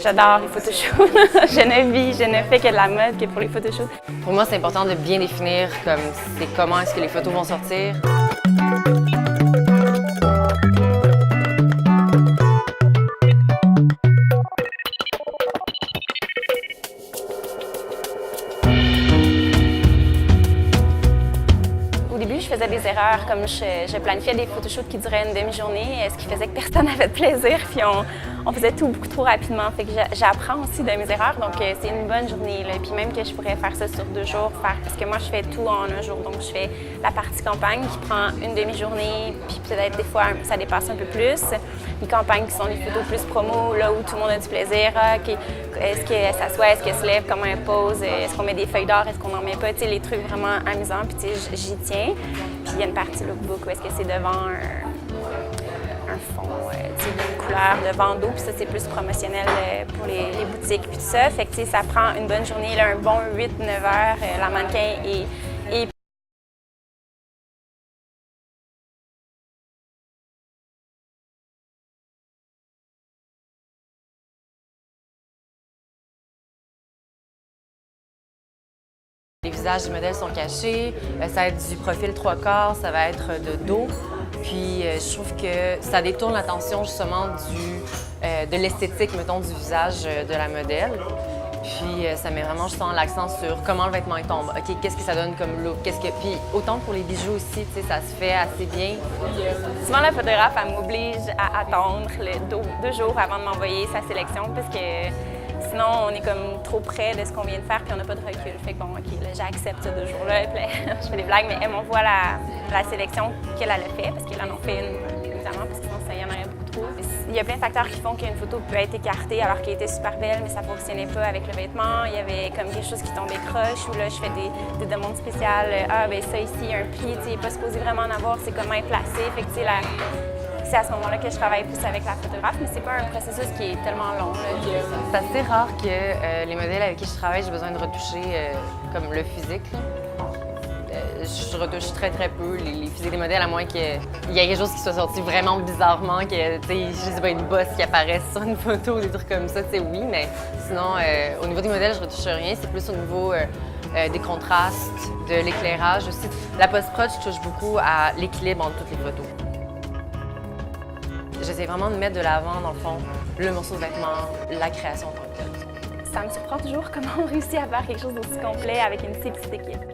J'adore les photoshoots. Je ne fais que de la mode que pour les photoshoots. Pour moi, c'est important de bien définir comment est-ce que les photos vont sortir. Au début, je faisais des erreurs, comme je planifiais des photoshoots qui duraient une demi-journée, ce qui faisait que personne n'avait de plaisir, puis on faisait tout beaucoup trop rapidement. Fait que j'apprends aussi de mes erreurs, donc c'est une bonne journée. Là. Puis même que je pourrais faire ça sur 2 jours, parce que moi, je fais tout en un jour. Donc je fais la partie campagne qui prend une demi-journée, puis peut-être des fois, ça dépasse un peu plus. Les campagnes qui sont les photos plus promo, là où tout le monde a du plaisir. Est-ce qu'elle s'assoit, est-ce qu'elle se lève, comment elle pose, est-ce qu'on met des feuilles d'or, est-ce qu'on n'en met pas, les trucs vraiment amusants, puis j'y tiens. Puis il y a une partie lookbook où est-ce que c'est devant un fond, une couleur de bandeau, puis ça c'est plus promotionnel pour les boutiques, puis tout ça. Fait que ça prend une bonne journée, là, un bon 8-9 heures, la mannequin est Les visages du modèle sont cachés, ça va être du profil 3/4, ça va être de dos. Puis je trouve que ça détourne l'attention justement de l'esthétique, mettons, du visage de la modèle. Puis ça met vraiment justement l'accent sur comment le vêtement il tombe. OK, qu'est-ce que ça donne comme look? Puis autant pour les bijoux aussi, ça se fait assez bien. Souvent, la photographe, elle m'oblige à attendre 2 jours avant de m'envoyer sa sélection parce que sinon, on est comme trop près de ce qu'on vient de faire puis on n'a pas de recul. Fait que bon, OK, là, j'accepte ce 2 jours-là. Puis là, je fais des blagues, mais elle m'envoie la sélection qu'elle a fait parce qu'elle en a fait une, évidemment, parce que sinon, ça y en aurait beaucoup trop. Il y a plein de facteurs qui font qu'une photo peut être écartée alors qu'elle était super belle, mais ça ne fonctionnait pas avec le vêtement. Il y avait comme quelque chose qui tombait croche ou là, je fais des demandes spéciales. Ah, ben ça ici, un pli, il n'est pas supposé vraiment en avoir, c'est comment être placé. Fait que, c'est à ce moment-là que je travaille plus avec la photographe, mais c'est pas un processus qui est tellement long. C'est assez rare que les modèles avec qui je travaille, j'ai besoin de retoucher comme le physique. Je retouche très peu les physiques des modèles, à moins qu'il y ait quelque chose qui soit sorti vraiment bizarrement, que je sais pas, une bosse qui apparaisse sur une photo, des trucs comme ça, oui, mais sinon, au niveau des modèles, je retouche rien, c'est plus au niveau des contrastes, de l'éclairage aussi. La post-prod, je touche beaucoup à l'équilibre entre toutes les photos. J'essaie vraiment de mettre de l'avant, dans le fond, le morceau de vêtement, la création en tant que telle. Ça me surprend toujours comment on réussit à faire quelque chose d'aussi complet avec une si petite équipe.